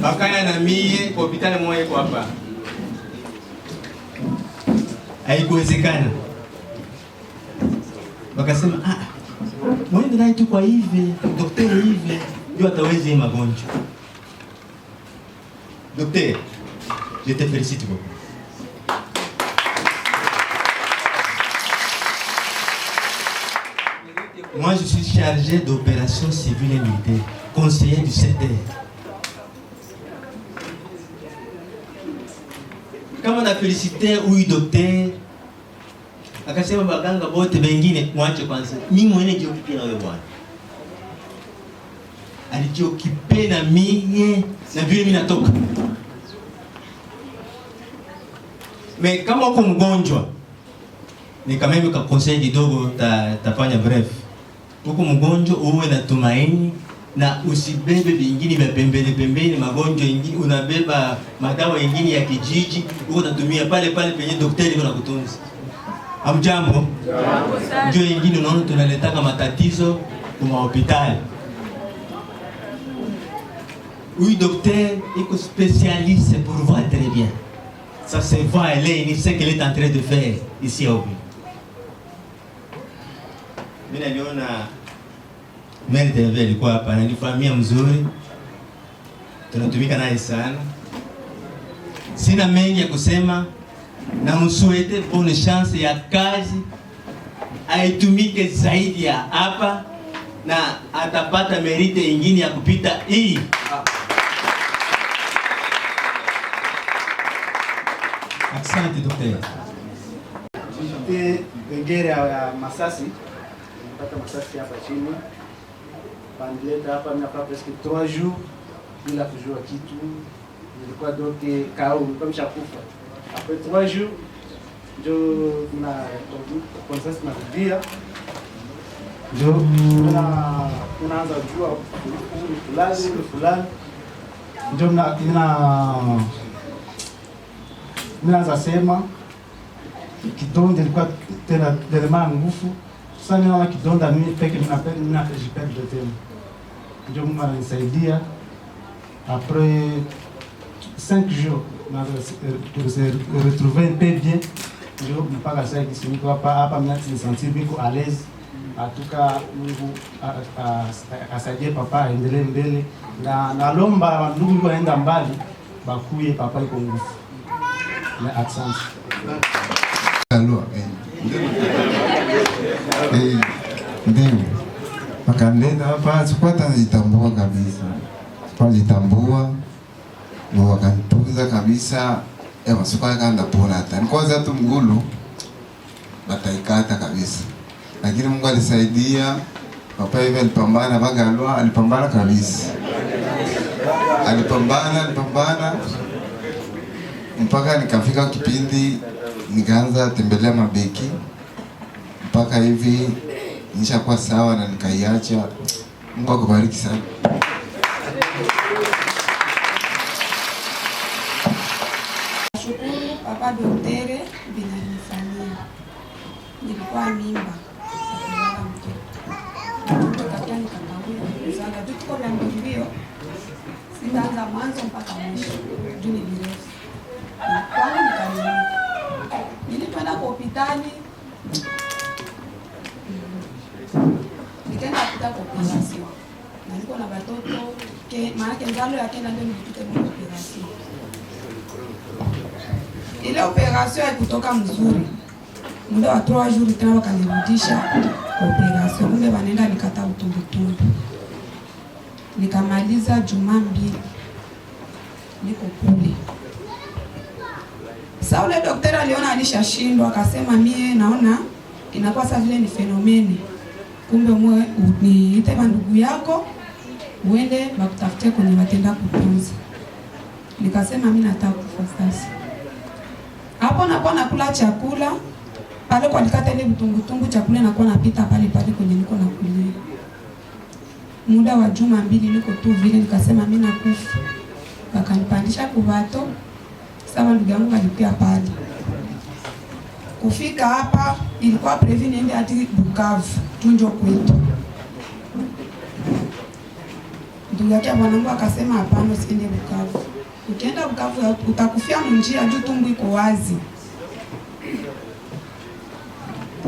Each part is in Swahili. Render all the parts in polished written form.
bakaya na mie kwa hospitali moja kwa hapa. Haikuwezekana. Wakasema mwende naye tu kwa hivi, daktari hivi, ndio ataweza hii magonjwa. Docteur, je te félicite beaucoup. Moi, je suis chargé d'opérations civiles et militaires, conseiller du secteur. Kama na félicité huyu docteur, akasema baganga bote bengine mwache kwanza. Mimi mwenyewe jiokipia na wewe bwana. Alijiokipe na mie na vile mimi natoka. Mais kama uko mgonjwa, ni kama mimi conseil kidogo tafanya bref. Uko mgonjwa uwe na tumaini na usibebe vingine vya pembeni magonjwa ingine, unabeba madawa ingine ya kijiji uko unatumia pale penye daktari yuko nakutunza. Hamjambo? Ndio ingine unaona tunaletaka matatizo kwa hospitali. Oui, docteur, est spécialiste pour voir très bien. Ça se voit, il sait qu'elle est en train de faire ici au bout. Mimi niliona Mende alikuwa hapa ananifahimia mzuri. Tunatumika naye sana. Sina mengi ya kusema na msuete bonne chance ya kazi. Aitumike zaidi ya hapa na atapata merite ingine ya kupita hii. Asante docteur. Ngere ya Masasi. Pata Masasi hapa chini. Bandileta hapa miaka presque 3 jours bila kujua kitu. Nilikuwa dote kao nilikuwa mshakufa. Après 3 jours ndio na conscience na kudia. Ndio unaanza kujua fulani. Ndio naanza sema kidonda ilikuwa tena delema ngufu. Sasa ninaona kidonda mimi peke ninapenda tena. Ndio Mungu ananisaidia. Après 5 jours pour se retrouver un peu bien. Ndio mpaka sasa hivi niko hapa mimi nisentir biko à l'aise. Atuka Mungu asaidie papa aendelee mbele na nalomba ndugu waenda mbali bakuye papa iko nguvu. Na accent. Allo. Ndio. Wakanenda hapa sikuwa nitambua kabisa. Sikuwa nitambua. Ndio wakanituza kabisa. Sikuwa kaenda pona hata. Kwanza tu mgulu bataikata kabisa. Lakini Mungu alisaidia. Papa hivi alipambana Bagalwa, alipambana kabisa. Alipambana mpaka nikafika kipindi nikaanza tembelea mabeki mpaka hivi nishakuwa sawa na nikaiacha. Mungu akubariki sana. Shukuru papa daktari binanifanyia. Nilikuwa mimba. Nikakaa nikatambua vitu kwa mbio. Sitaanza mwanzo mpaka mwisho. Juu ni virefu. Kwani nikanini. Nilipoenda kwa hospitali. Nikaenda kupita kwa operation. Na niko na watoto maana nzalo yake ndio nilipita kwa operation. Ile operation haikutoka mzuri. Muda wa 3 jours tena wakanirudisha kwa operation. Kumbe wanaenda nikata utumbutumbu. Nikamaliza juma 2. Niko kule. Sasa ule daktari aliona alishashindwa akasema mie naona inakuwa sasa vile ni fenomeni. Kumbe mwe niite ndugu yako uende bakutafutie kwenye watenda kutunza. Nikasema mimi nataka kufa sasa. Hapo nakuwa nakula chakula pale kwa nikata ile butungutungu chakula nakuwa napita pale kwenye niko nakulia. Muda wa juma 2 niko tu vile nikasema mimi nakufa. Wakanipandisha kuvato. Sawa ndugu yangu alipia pale. Kufika hapa ilikuwa prevu niende hadi Bukavu, tunjo kwetu. ndugu yake bwanangu akasema hapana, usiende Bukavu. Ukienda Bukavu utakufia munjia juu tumbu iko wazi.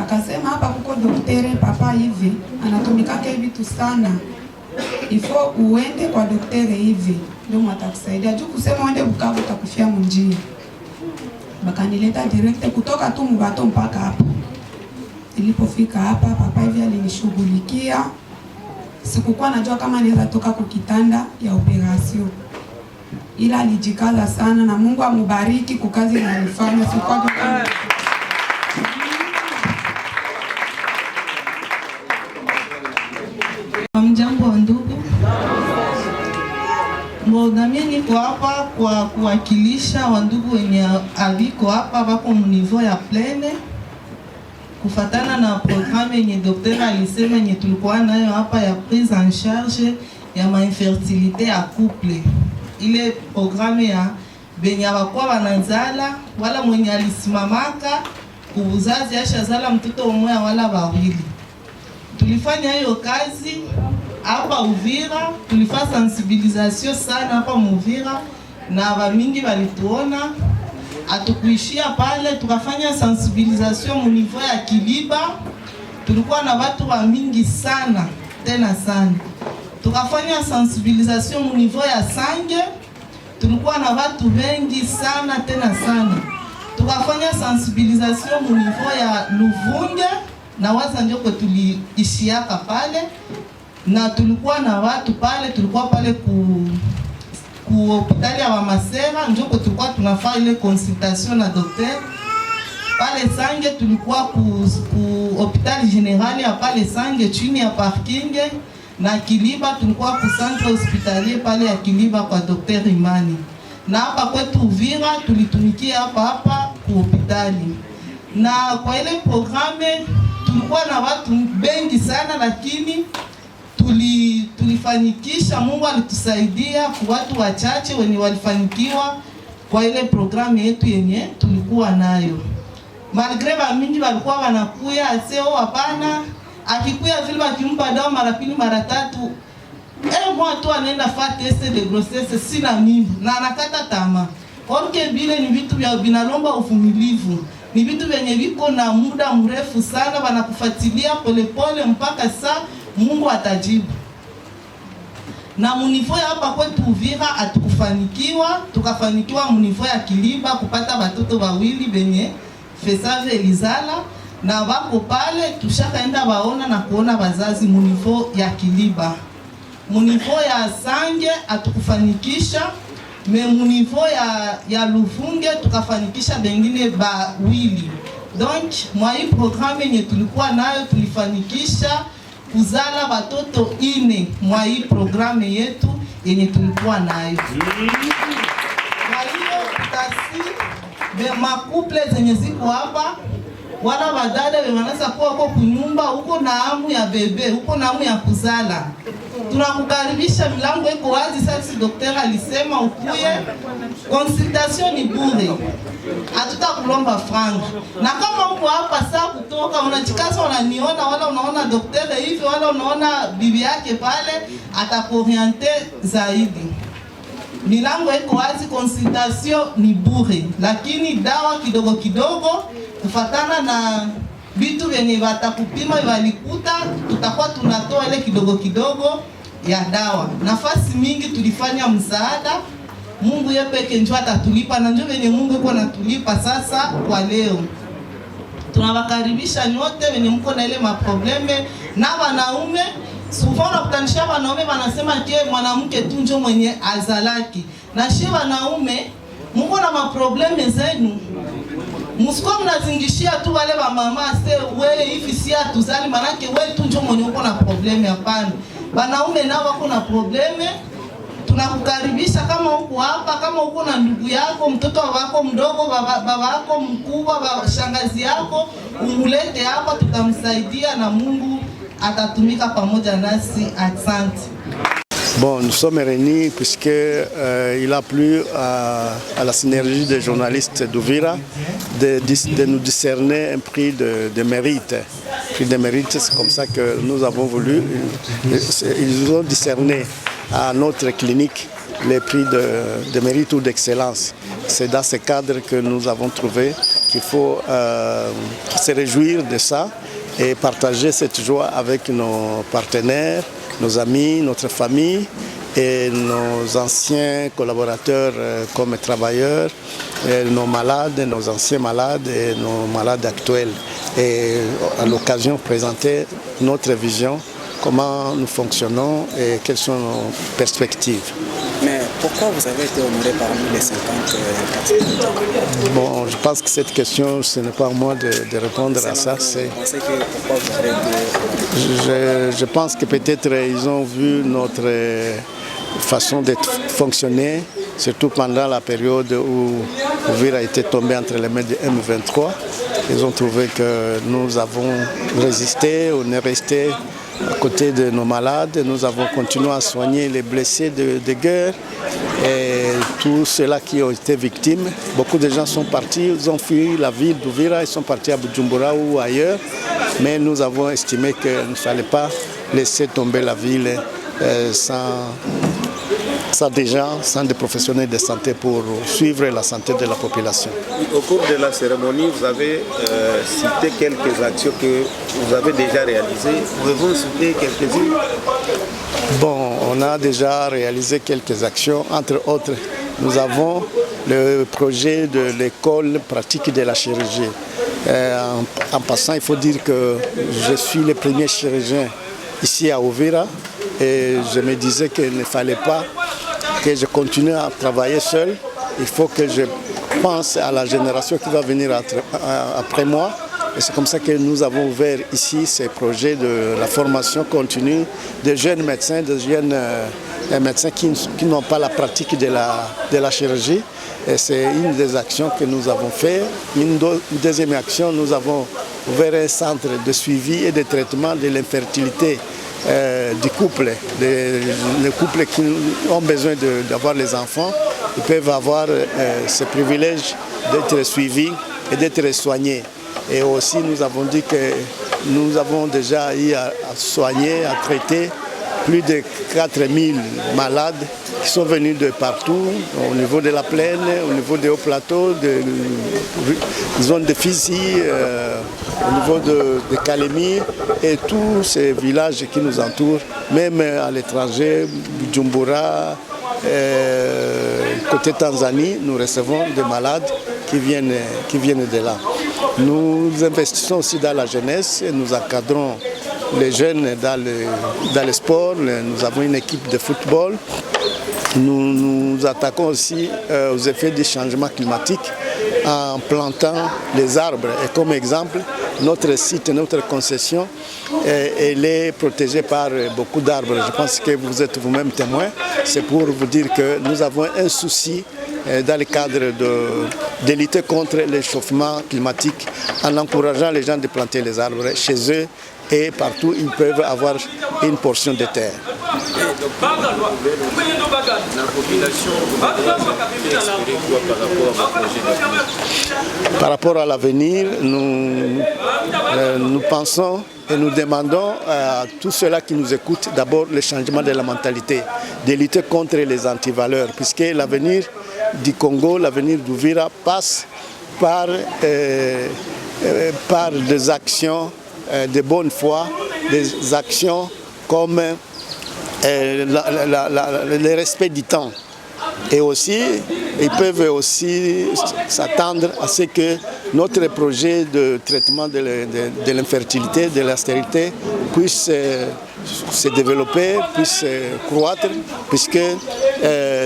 Akasema hapa kuko doktere papa hivi anatumikaka hivi tu sana, ifo uende kwa doktere hivi ndio matakusaidia, juu kusema uende Bukavu utakufia munjia. Bakanileta direct kutoka tu Mubato mpaka hapa. Nilipofika hapa papa hivi alinishughulikia. Sikukuwa najua kama naweza toka kukitanda ya operation, ila alijikaza sana na Mungu amubariki kwa kazi anayofanya. Sikuwa najua. Mjambo wa ndugu, mimi niko hapa kwa kuwakilisha wandugu wenye aliko hapa wako mniveau ya plene kufatana na programme yenye daktari alisema yenye tulikuwa nayo hapa ya prise en charge ya mainfertilité ya couple. Ile programme ya benye wakuwa wanazala wala mwenye alisimamaka kuuzazi ashazala mtoto mmoja wala wawili. Tulifanya hiyo kazi hapa Uvira, tulifanya sensibilisation sana hapa Uvira na wamingi walituona. Atukuishia pale, tukafanya sensibilisation mu niveau ya Kiliba. Tulikuwa na watu wa mingi sana, tena sana. Tukafanya sensibilisation mu niveau ya Sange. Tulikuwa na watu wengi sana, tena sana. Tukafanya sensibilisation mu niveau ya Luvunge, na waza ndio kwa tuliishiaka pale. Na tulikuwa na watu pale, tulikuwa pale ku hospitali ya Wamasera, ndio kwa tulikuwa tunafanya ile consultation na docteur. Pale Sange tulikuwa ku hospitali generali ya pale Sange chini ya parking, na Kiliba tulikuwa ku centre hospitalier pale ya Kiliba kwa Dr. Imani. Na hapa kwetu Uvira tulitumikia hapa ku hospitali. Na kwa ile programme tulikuwa na watu bengi sana, lakini tulifanikisha. Mungu alitusaidia kwa watu wachache wenye walifanikiwa kwa ile programu yetu yenye tulikuwa nayo. Malgré ba mingi walikuwa wanakuya aseo hapana, akikuya vile wakimpa dawa mara pili mara tatu, mtu anaenda fa test de grossesse sina mimba na anakata tamaa. Orke bile ni vitu vya binalomba uvumilivu. Ni vitu vyenye viko na muda mrefu sana, wanakufuatilia polepole mpaka saa Mungu atajibu. Na munifo ya hapa kwetu Uvira atukufanikiwa, tukafanikiwa munifo ya Kiliba kupata watoto wawili benye Fesave Elizala, na wako pale tushakaenda waona na kuona wazazi munifo ya Kiliba. Munifo ya Sange atukufanikisha, me munifo ya Lufunge tukafanikisha bengine bawili. Donc mwa hii programme yenye tulikuwa nayo tulifanikisha kuzala watoto 4 mwa hii programme yetu yenye tulikuwa nayo. Kwa hiyo tutasi makuple zenye ziko hapa, wala wadada wanaweza kuwa huko kunyumba, huko na hamu ya bebe, huko na hamu ya kuzala. Tunakukaribisha, milango iko wazi. Sasa daktari alisema ukuye, consultation ni bure, hatutakulomba franga. Na kama uko hapa saa kutoka unajikaza unaniona, wala unaona daktari hivi, wala unaona bibi yake pale, atakuoriente zaidi. Milango iko wazi, consultation ni bure, lakini dawa kidogo kidogo kufatana na vitu vyenye watakupima walikuta, tutakuwa tunatoa ile kidogo kidogo ya dawa. Nafasi mingi tulifanya msaada, Mungu yeye pekee njoo atatulipa, na njoo venye Mungu yuko anatulipa. Sasa kwa leo tunawakaribisha nyote wenye mko na ile maprobleme, na wanaume souvent nakutanisha wanaume wanasema ke mwanamke tu njoo mwenye azalaki, na shi wanaume mko na maprobleme zenu. Musiko mnazingishia tu wale wa mama se wewe hivi si atuzali, manake wewe tu njoo mwenye uko na probleme. Hapana, wanaume nao wako na probleme. Tunakukaribisha kama uko hapa, kama uko na ndugu yako, mtoto wako mdogo, baba wako mkubwa, shangazi yako, umulete hapa, tutamsaidia na Mungu atatumika pamoja nasi. Asante. Bon, nous sommes réunis puisqu'il a plu à la synergie des journalistes d'Uvira de nous discerner un prix de mérite. Prix de mérite, c'est comme ça que nous avons voulu. Ils nous ont discerné à notre clinique les prix de mérite ou d'excellence. C'est dans ce cadre que nous avons trouvé qu'il faut se réjouir de ça et partager cette joie avec nos partenaires, nos amis, notre famille et nos anciens collaborateurs comme travailleurs, et nos malades, nos anciens malades et nos malades actuels. Et à l'occasion présenter notre vision, comment nous fonctionnons et quelles sont nos perspectives. Mais pourquoi vous avez été honoré parmi les 50 participants? Bon, je pense que cette question, ce n'est pas à moi de répondre à ça. Pourquoi vous avez été... Je pense que peut-être ils ont vu notre façon de fonctionner, surtout pendant la période où Uvira a été tombé entre les mains de M23. Ils ont trouvé que nous avons résisté, on est resté à côté de nos malades, nous avons continué à soigner les blessés de guerre et tous ceux-là qui ont été victimes. Beaucoup de gens sont partis, ils ont fui la ville d'Uvira, ils sont partis à Bujumbura ou ailleurs, mais nous avons estimé qu'il ne fallait pas laisser tomber la ville sans des gens, sans des professionnels de santé pour suivre la santé de la population. Au cours de la cérémonie, vous avez cité quelques actions que vous avez déjà réalisées. Pouvez-vous citer quelques-unes? Bon, on a déjà réalisé quelques actions. Entre autres, nous avons le projet de l'école pratique de la chirurgie. En passant, il faut dire que je suis le premier chirurgien ici à Uvira et je me disais qu'il ne fallait pas que je continue à travailler seul. Il faut que je pense à la génération qui va venir après moi. Et c'est comme ça que nous avons ouvert ici ces projets de la formation continue de jeunes médecins, de jeunes médecins qui n'ont pas la pratique de la chirurgie. Et c'est une des actions que nous avons faites. Une deuxième action, nous avons ouvert un centre de suivi et de traitement de l'infertilité du couple. Les couples qui ont besoin d'avoir les enfants, ils peuvent avoir ce privilège d'être suivis et d'être soignés. Et aussi, nous avons dit que nous avons déjà eu à soigner, à traiter plus de 4000 malades qui sont venus de partout, au niveau de la plaine, au niveau des hauts plateaux, de zones de Fizi, au niveau de Kalemi et tous ces villages qui nous entourent, même à l'étranger, Bujumbura, côté Tanzanie, nous recevons des malades qui viennent de là. Nous investissons aussi dans la jeunesse et nous encadrons les jeunes dans le sport. Nous avons une équipe de football. Nous nous attaquons aussi aux effets du changement climatique en plantant les arbres. Et comme exemple, notre site, notre concession, elle est protégée par beaucoup d'arbres. Je pense que vous êtes vous-même témoin. C'est pour vous dire que nous avons un souci dans le cadre de lutter contre le réchauffement climatique en encourageant les gens de planter les arbres chez eux et partout ils peuvent avoir une portion de terre. La population, par rapport à l'avenir, nous pensons et nous demandons à tous ceux-là qui nous écoutent d'abord le changement de la mentalité, de lutter contre les antivaleurs, puisque l'avenir du Congo, l'avenir d'Uvira passe par des actions de bonne foi, des actions comme le respect du temps. Et aussi, ils peuvent aussi s'attendre à ce que notre projet de traitement de l'infertilité, de la stérilité, puisse se développer, puisse croître, puisque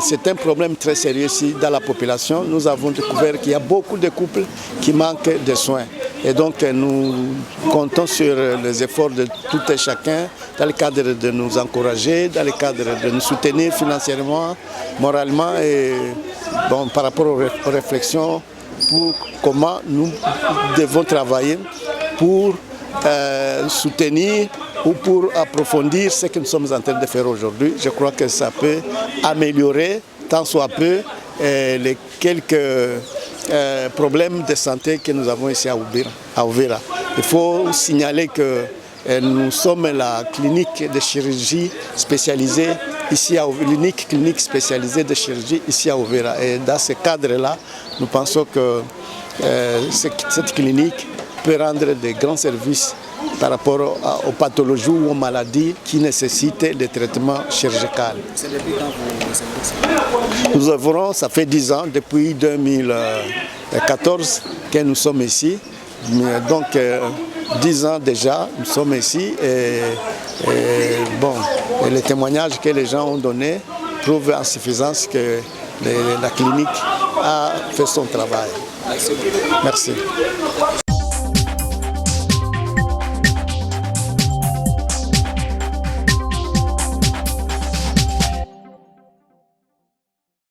c'est un problème très sérieux ici dans la population. Nous avons découvert qu'il y a beaucoup de couples qui manquent de soins. Et donc nous comptons sur les efforts de tout et chacun dans le cadre de nous encourager, dans le cadre de nous soutenir financièrement, moralement et bon, par rapport aux réflexions pour comment nous devons travailler pour soutenir ou pour approfondir ce que nous sommes en train de faire aujourd'hui. Je crois que ça peut améliorer tant soit peu les quelques problèmes de santé que nous avons ici à Uvira. Il faut signaler que nous sommes la clinique de chirurgie spécialisée ici à l'unique clinique spécialisée de chirurgie ici à Uvira. Et dans ce cadre-là, nous pensons que cette clinique peut rendre de grands services par rapport aux pathologies ou aux maladies qui nécessitent des traitements chirurgicaux. C'est depuis quand vous Nous œuvrons, ça fait 10 ans, depuis 2014 que nous sommes ici. Donc 10 ans déjà, nous sommes ici et les témoignages que les gens ont donnés prouvent en suffisance que la clinique a fait son travail. Merci.